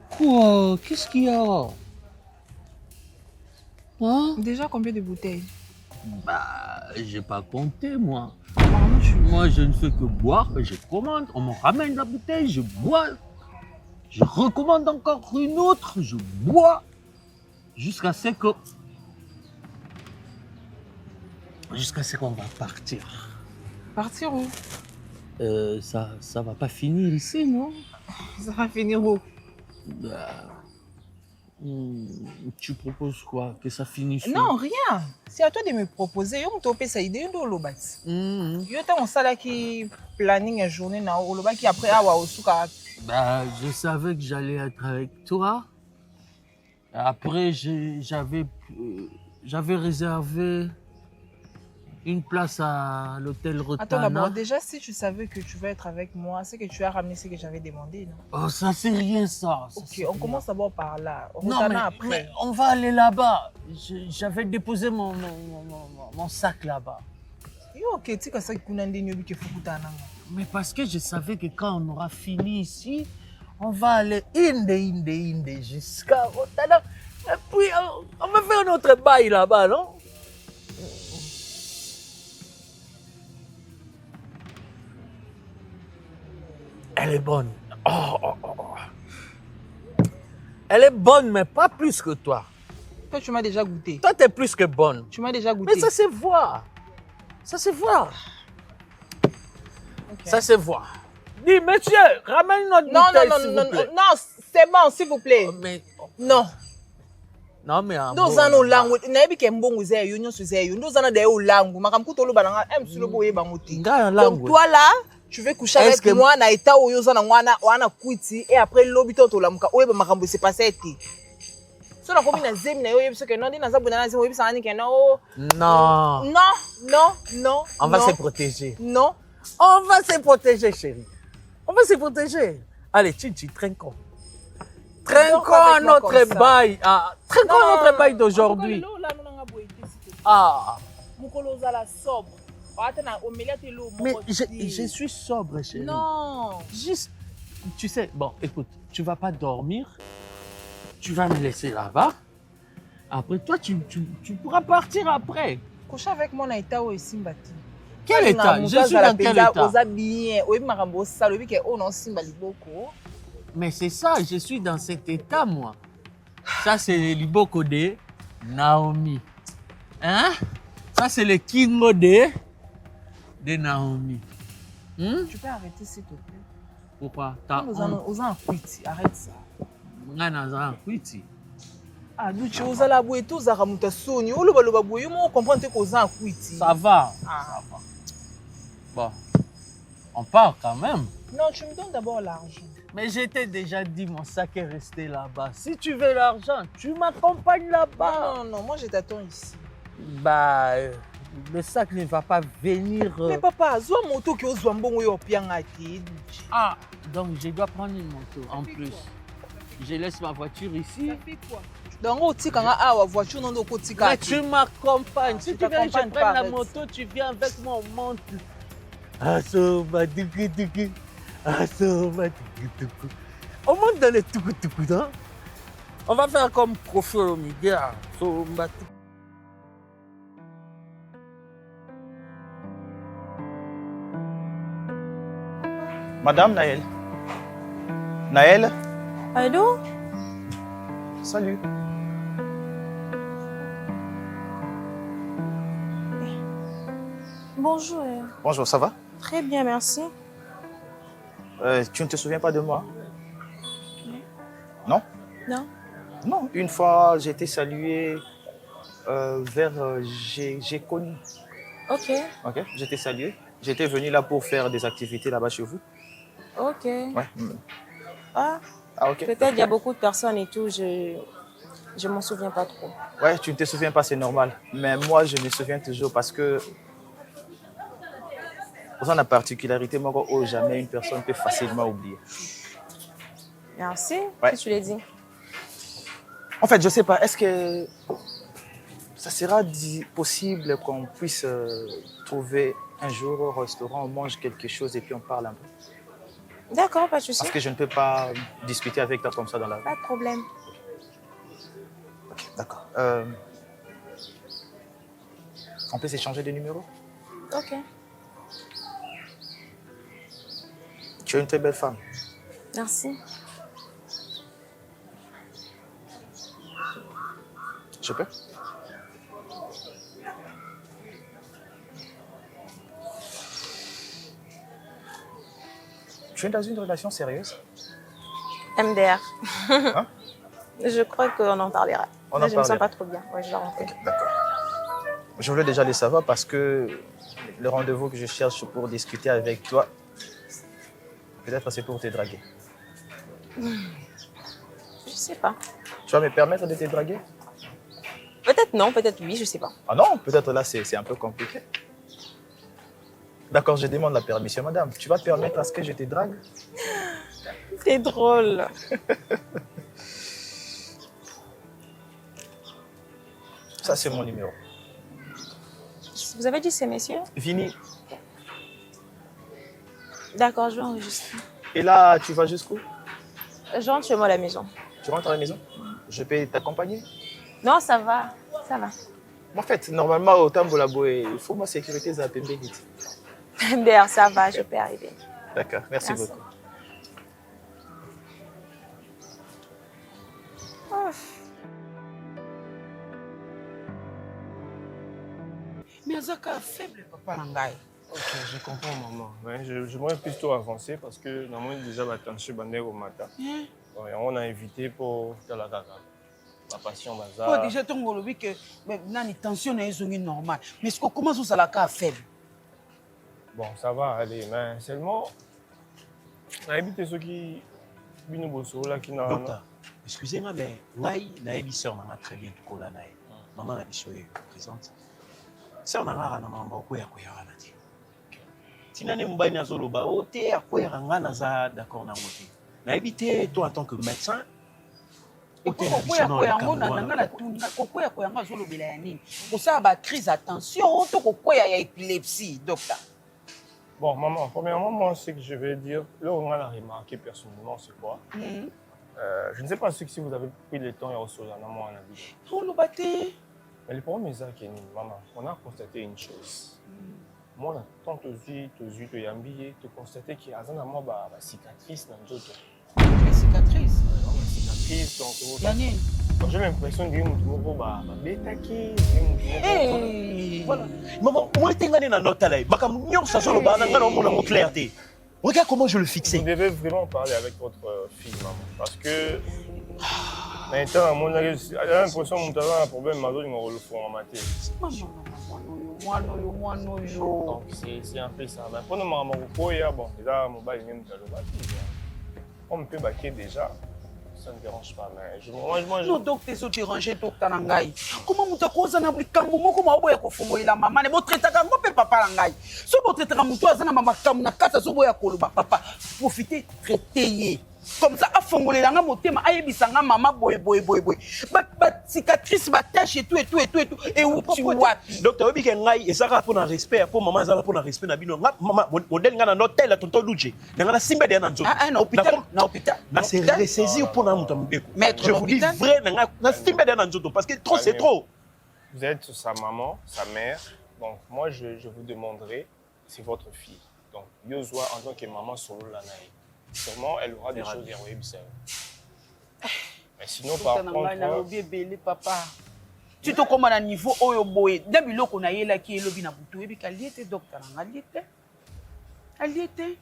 Quoi? Qu'est-ce qu'il y a? Hein? Déjà combien de bouteilles? Bah, j'ai pas compté, moi. Moi, je ne fais que boire, je commande, on me ramène la bouteille, je bois. Je recommande encore une autre, je bois. Jusqu'à ce que... Jusqu'à ce qu'on va partir. Partir où? Ça va pas finir ici, non? Ça va finir où? Bah, tu proposes quoi? Que ça finisse où? Non, rien. C'est à toi de me proposer. Yo m'topé ça idée de l'obati. Yo t'as on sala qui planning une journée na oloba qui après awa osuka. Bah, je savais que j'allais être avec toi. Après, j'avais réservé une place à l'hôtel Attends Rotana. d'abord, déjà si tu savais que tu vas être avec moi, c'est que tu as ramené ce que j'avais demandé, non? Oh, ça c'est rien ça. Ok, on commence d'abord par là. Non, Rotana mais on va aller là-bas. J'avais déposé mon sac là-bas. Yo, ok, tu sais que ça qui kuna ndeni obi ke fukuta nanga. Mais parce que je savais que quand on aura fini ici, On va aller inde jusqu'à Rotterdam. Et puis, on va faire notre bail là-bas, non? Elle est bonne. Elle est bonne, mais pas plus que toi. Toi, tu m'as déjà goûté. Toi, t'es plus que bonne. Tu m'as déjà goûté. Mais ça se voit. Ça se voit. Ok. Ça se voit. Dis, monsieur, ramène notre Non, bouteille, non, s'il non, vous non, plaît. non, c'est bon, s'il vous plaît. Mais, Non. non, mais en Ndo zana olangu nayebi ke mbongo zeyo nyonso zeyo ndo zana de olangu makamku to loba nanga msulo boye banguti. Nga Donc langue. toi là, tu veux coucher Est-ce avec que- moi na état oyo zana ngwana wana kwiti et après lobi to lamuka oye ba makambo c'est passé été. So na komi na zemi na yo yebiso ke non ndi na zabuna na zemi yebisa ngani ke no. Non. Non. On va non, se protéger. Non. On va se protéger, chérie. On va se protéger. Allez, Chichi, trinquons. Trinquons à avec moi notre comme ça. bail. Trinquons à notre bail d'aujourd'hui. Ah. Mukolo zala sobre. Watana omelia te lo Mais moko. je suis sobre, chérie. Non. Juste, tu sais, bon, écoute, tu vas pas dormir. Tu vas me laisser là-bas. Après, toi, tu pourras partir après. Coucher avec moi na état oyo simbati. Quel état? Je suis dans quel état? Oza bien. Oyebi makambo sala oyebi ke o non simba liboko. Mais c'est ça, je suis dans cet état, moi. Ça, c'est le liboko de Naomi. Hein? Ça, c'est le kingo de Naomi. Tu peux arrêter s'il te plaît. Pourquoi? T'as Oza en kwiti, arrête ça. honte. Ah, Duchi, ozala boye to zaka muta soni. Oloba loba boye mo comprendre te ko oza en kwiti. Ça va. Ah. Bon, on part quand même. Non, tu me donnes d'abord l'argent. Mais je t'ai déjà dit, mon sac est resté là-bas. Si tu veux l'argent, tu m'accompagnes là-bas. Non, moi je t'attends ici. Bah, le sac ne va pas venir. Mais papa, zwa moto ki ozwa mbongo yo pianga te. Ah, donc je dois prendre une moto en plus. Je laisse ma voiture ici. Ça fait quoi? Donc otika nga awa voiture non ko tika. Mais tu m'accompagnes. Si Je tu veux que je t'accompagne prenne pas, la arrête. moto, tu viens avec moi, on monte. Asoma tuku. Asoma tuku. On monte dans le tuku, non? On va faire comme Kofi Olomide. Asoma tuku. Madame Naël. Naël, Allô? salut. Bonjour. Bonjour, ça va? Très bien, merci. Tu ne te souviens pas de moi? Non? Non. Non, une fois j'ai été salué vers j'ai connu. Ok. Ok, j'étais salué. J'étais venu là pour faire des activités là-bas chez vous. Ok. Ouais. Ah, Ah ok. peut-être il y a beaucoup de personnes et tout, je m'en souviens pas trop. Ouais, tu ne te souviens pas, c'est normal. Mais moi, je me souviens toujours parce que on a la particularité, moi, où jamais une personne peut facilement oublier. Merci. Ouais. Que tu l'as dit. En fait, je sais pas, est-ce que ça sera possible qu'on puisse trouver un jour au restaurant, on mange quelque chose et puis on parle un peu? D'accord, pas de souci. Parce que je ne peux pas discuter avec toi comme ça dans la rue. Pas de problème. Ok, d'accord. On peut s'échanger de numéros? Ok. Tu es une très belle femme. Merci. Je peux? Tu es dans une relation sérieuse? MDR. Hein? Je crois qu'on en parlera. On Là, en je me sens parlera. pas trop bien. Ouais, je vais rentrer. D'accord. Je voulais déjà le savoir parce que le rendez-vous que je cherche pour discuter avec toi, peut-être c'est pour te draguer. Je sais pas. Tu vas me permettre de te draguer? Peut-être non, peut-être oui, je sais pas. Ah non, peut-être là c'est un peu compliqué. D'accord, je demande la permission, madame. Tu vas permettre à ce que je te drague? T'es drôle. Ça, c'est mon numéro. Vous avez dit c'est messieurs? Vini. D'accord, je vais enregistrer. Et là, tu vas jusqu'où? Je rentre chez moi à la maison. Tu rentres à la maison? Je peux t'accompagner? Non, ça va. Ça va. En fait, normalement, au Tambolabo, il faut ma sécurité à Pembédit. Bien, ça va, je peux arriver. D'accord, merci beaucoup. Mais Azaka faible, papa Nangai. Ok, je comprends, maman. Ouais, j'aimerais plutôt avancer parce que normalement, déjà, ma tante au matin. Ouais, on a invité pour faire la gaga. Ma passion, bazar. Toi, déjà, ton golobi que la tension est normale. Mais est-ce que comment ça la cas faible? Bon, ça va aller, mais seulement. On a invité ceux qui. Docteur, excusez-moi, mais Naï, Naï, sœur, maman, très bien, tout là, Naï. Maman, la mission est présente. Sœur, maman, maman, beaucoup, ya koya, na dit. Tina ne mbani azoloba, o te ya koya, nga naza, d'accord, na moté. Naï, bité, toi, en tant que médecin, crise attention ya épilepsie, docteur. Bon, maman, premièrement, moi, ce que je vais dire, là où on a remarqué personnellement, c'est quoi? Je ne sais pas si vous avez pris le temps et au sol, moi, on a dit. Mais le problème est ça, maman, on a constaté une chose. Moi, tant que tu es habillé, tu constates qu'il y a une cicatrice dans le dos. Une cicatrice? Cicatrice, donc j'ai l'impression que voilà. Maman, moi, je suis dans notre taille. Regarde comment je le fixais. Vous devez vraiment parler avec votre fille, maman. Parce que maintenant, j'ai l'impression que vous avez un problème, mais vous le faites en matière. Donc, c'est un peu ça. Mais pour nous, maman, bon, déjà, on peut baquer déjà. Ça ne dérange pas, mais moi, non, donc t'es dérangé, docteur Nangai. Comment vous t'accusez d'un brikambo, comment vous avez fait la maman, et votre traité comme papa Nangai. Si vous traitez comme toi, ça n'a pas comme na casa, ça vous a collé, papa. Profitez, traitez. Comme ça, à fond, les langues, mon thème, aïe, bisanga, maman, boy. Cicatrice, tache et tout. Et où tu vois? Docteur, Obi Kengai, et ça pour un respect, pour maman, ça pour un respect, Nabino. Maman, modèle, n'a pas tel, tonton Luche. N'a pas simba de Nanzo. Ah, un hôpital. N'a c'est ressaisi pour un mouton. Je vous dis vrai, n'a simba de Nanzo, parce que trop, c'est trop. Vous êtes sa maman, sa mère. Donc, moi, je vous demanderai, c'est votre fille. Donc, Yozua, en tant que maman, solo la naïe. Seulement, elle aura des choses à observer. Mais sinon, par contre... papa. Tu te commandes à niveau oyoboé. Depuis le qu'on a eu là qui est le bin à boutou, et puis qu'elle y était docteur, elle y était.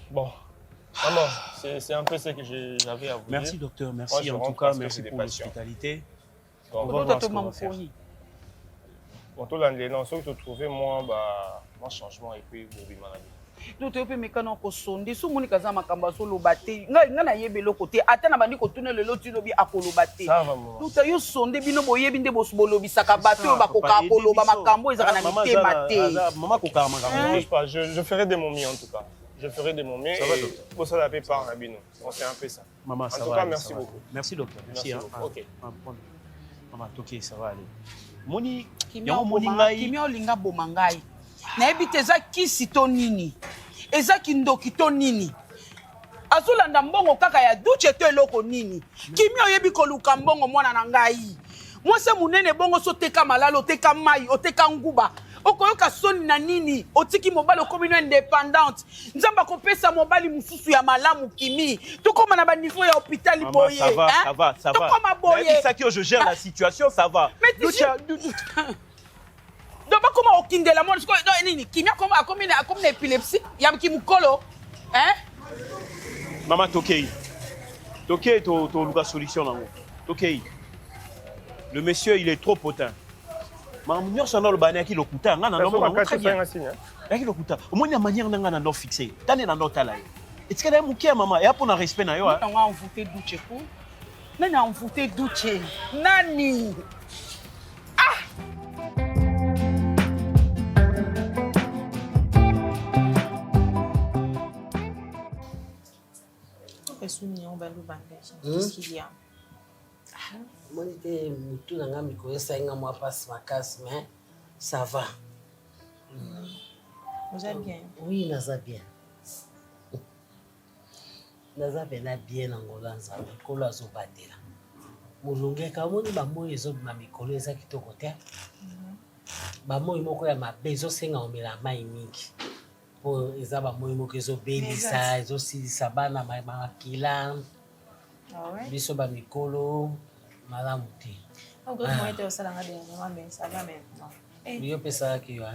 Bon, maman, c'est un peu ce que j'avais à vous dire. Merci docteur, merci en tout cas, merci pour l'hospitalité. On va voir ce qu'on va faire. Bon, tout l'année, non, ce que tu trouvais, moi, changement et puis vous maladie. Docteur, peut me canon ko sonde, sous mon kaza makamba solo baté. Nga na yebe lo côté. Ata na bandi ko tourner le loti lobi akolo baté. Ça va maman. Docteur, yo sonde bino boye binde bosbolo bisaka baté ba ko ka akolo ba makambo ezaka na mité maté. Maman ko ka makambo. Je ferai de mon mieux en tout cas. Je ferai de mon mieux. Ça va docteur. Pour ça la paix par Nabino. On fait un peu ça. Maman, ça va. En tout cas, merci beaucoup. Merci docteur. Merci. OK. Maman, OK, ça va aller. Moni, kimia olinga bomangai. Na ebite za kisi to nini. Eza kindoki to nini. Azulanda mbongo kaka ya duche to eloko nini. Kimia oyebi koluka mbongo mwana na ngai. Mwase munene bongo so teka malalo, teka mai, oteka nguba. Okoyoka soni na nini. Otiki mobali okomino indépendante. Nzamba kopesa mobali mususu ya malamu kimi. Tokoma na ba niveau ya hôpital boye. Ça va. Tokoma boye. C'est ça que je gère la situation, ça va. Donc comment au kindela moi nini kimia comme a épilepsie ya kimukolo hein maman Tokei to luka solution nango Tokei le monsieur il est trop potent maman nyonso na lobana ki lokuta nga na no très bien ki lokuta au moins la manière nga na no fixé tane na no tala etika na mukia maman et pour na respect na yo on va envoûter douche ko nani envoûter douche nani Qu'est-ce qu'il y a? Moi, j'étais tout dans la ça y moi passe ma casse, mais ça va. Vous êtes bien? Oui, nous allons bien. naza pena bien nango nza mikolo azobatela molunge kamoni bamoi ezobima mikolo eza kitoko te bamoi moko ya mabe ezosenga omela mai mingi po eza bamoi moko ezobelisa ezosilisa bana makila biso bamikolo malamu te yo pesalaki yo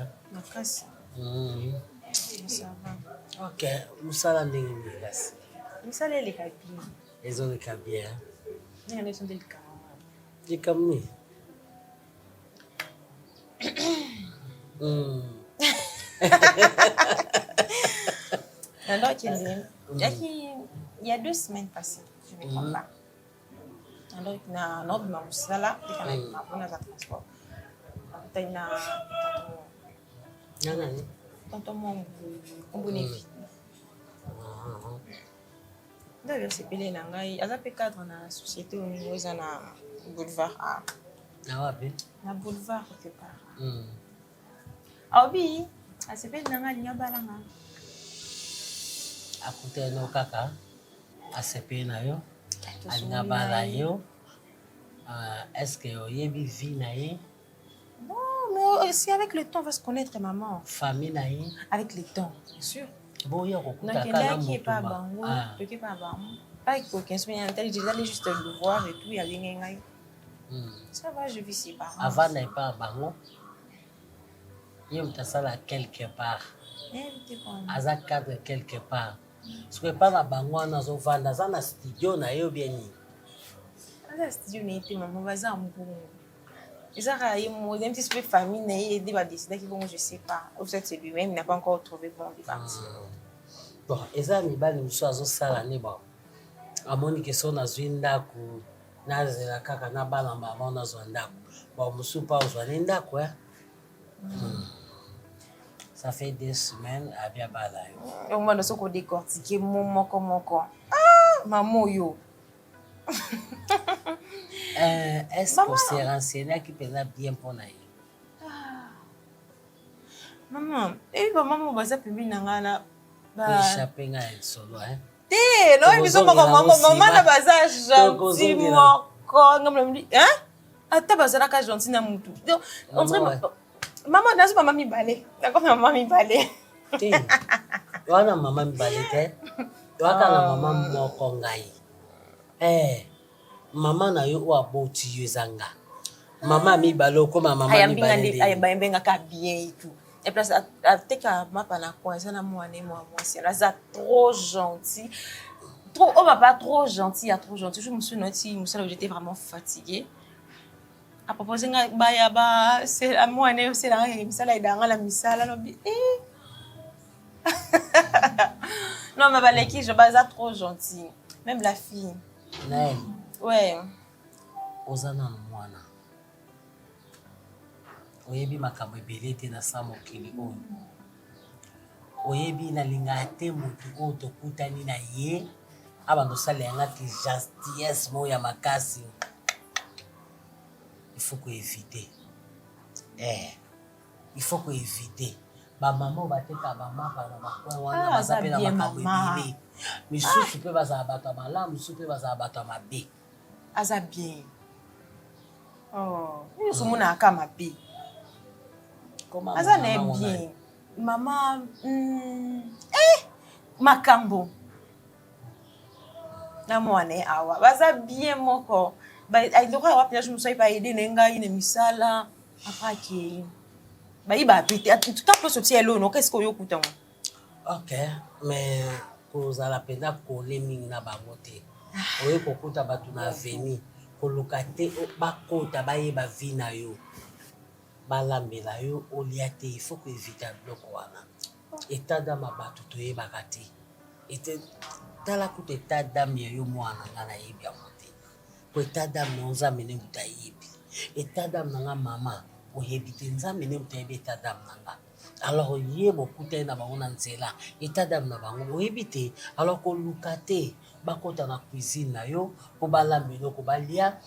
ok mosala ndenge nini kasi misala eleka bien ezoleka bien ndenge nde sondelika likamni alors il y a 2 semaines passées je ne me trompe pas alors na nobima mosala na mpona za transport akutai na nanani tonton mombunevi nde asepele na ngai aza mpe cadre na société oyo eza na boulevard a na wapi na boulevard quelque part aobi asepele na ngai alingi abalanga akutana no kaka asepele na yo alingi abala yo est-ce que oyebi vie na ye non mais c'est avec le temps on va se connaître maman famille na ye avec le temps bien sûr boya kokuta kaka motumba bango toke pa bango pas que aucun soin intelligent déjà aller juste le voir et tout ya lingi ngai ça va je vis ses parents avant na pas bango yo mtasala quelque part aza cadre quelque part ce que pas na bango na zo vanda za na studio na yo bien ni aza studio na été maman baza mbongo ezaka ye mo un petit peu famille na ye de ba décider qui bon je sais pas au fait c'est lui-même il n'a pas encore trouvé bon de partir bon eza mibali mosusu azosala ne bon amoni ke so nazwi ndako nazela kaka na bana mama nazwa ndako bon mosusu pa ozwa ne ndako ça fait 2 semaines abia bala yo on va soko décortiquer moko maman yo est-ce que c'est renseigné qui peut bien pour naï maman et maman baza pembi nangana ba échapper nga solo te no biso maman na baza gentil moko ngamla hein ata baza na ka gentil na mutu donc on dirait maman nazo maman mi balé d'accord maman mi balé te wana maman mi balé te waka na maman moko ngai maman na yo wa boti yezanga maman mi balé ko maman mi balé ay bayembenga ka bien et tout et place ateka mapa na kwa ça na mwana moi c'est là ça trop gentil trop oh papa trop gentil je me souviens si j'étais vraiment fatiguée à propos nga baya ba c'est à mwana c'est là misala idanga la misala no bi non mais baleki je baza trop gentil même la fille Naël ouais ozana mwana oyebi makambo ebele te na sa mokili oyo oyebi nalinga te motu oyo tokutani na ye abando osala yanga te gentillesse mo ya makasi il faut éviter il faut éviter bamama oyo bateka bamapa na bakoin wana baza mpe na makambo ebele misusu mpe bazala bato ya malamu misusu mpe bazala bato ya mabe aza bien nyonso omonaka mabe aza na ye bien mama makambo na mwana ye awa baza bien moko lokola wapena so mosu ayi baede na ngai na misala apake bayiba apete tout un peu sorti elone okeske oyokuta ngo ok mais kozala mpenza kole mingi na bango te oye kokuta bato na aveni koluka te bakota bayeba vi na yo balambela yo olia te il faut koevita biloko wana état d'âme ya bato toyebaka te tala kuta état d'âme ya yo mwana nga nayebi yango te po état d'âme na nzambe nde moto ayebi état d'âme na nga mama oyebi te nzambe nde moto ayebi état d'âme na nga alors ye bokutani na bango na nzela état d'âme na bango oyebi te alors koluka te bakota na cuisine na yo mpo balamba eloko balia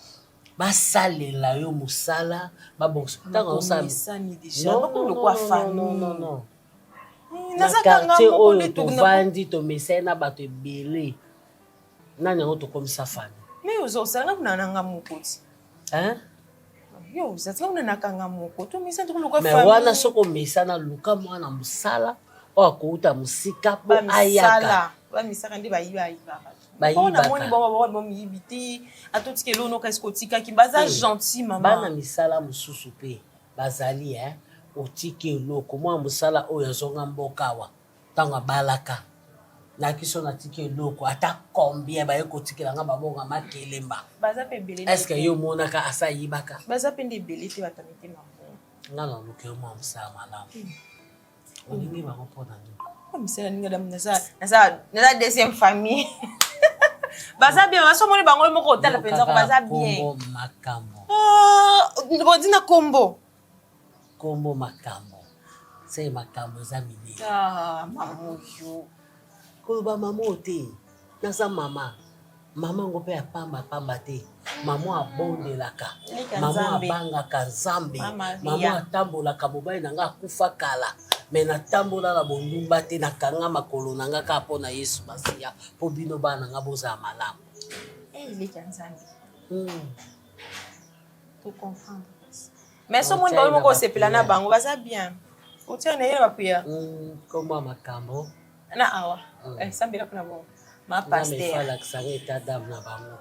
basalela yo mosala na quartier oyo tovandi tomesai na bato ebele nani yango tokomisa fami Mais ozosala nanga moko ti. hein Yo, zatika unanaka nga moko. To misa tukuluka mais famille. wana soko misa na luka mwana musala o akouta musika po ayaka Ba misaka ndi bayiba ayiba. Bayiba On a moni ka. bon yibiti. Atoti ke lono kasko tika ki baza gentil maman. bana misala mususu pe bazali otiki eloko mwa musala oyo azonga mbokawa ntango abalaka nakiso natiki eloko ata combien baye kotikela nga babonga makelemba Baza pe belé. est-ce que yo monaka asa yibaka Baza pe ndi belé te batamite maman. nga na luke mwa musala malamu olingi bango mpona nini Ba misala ninga dam naza deuxième famille. Baza bien, baso moni bango moko otala penza ko baza bien. kombo makambo Bodina kombo. kombo makambo se makambo eza minene Maman yo. koloba mama o te naza mama ngo mpe apamba te mama abondelaka mama abangaka nzambe mama atambolaka mobali na nga akufa kala me natambola na bondumba te nakanga makolo na nga kaka mpo na yesu masiya mpo bino bana nga bozala malamu Ilika nzambe. Pour comprendre. Mais so moni bango moko sepela na bango baza bien. Otia na yeba pia. kombo makambo Na awa. Sambela kuna bongo. Ma pasteur. na me fala kisanga eta dame na bango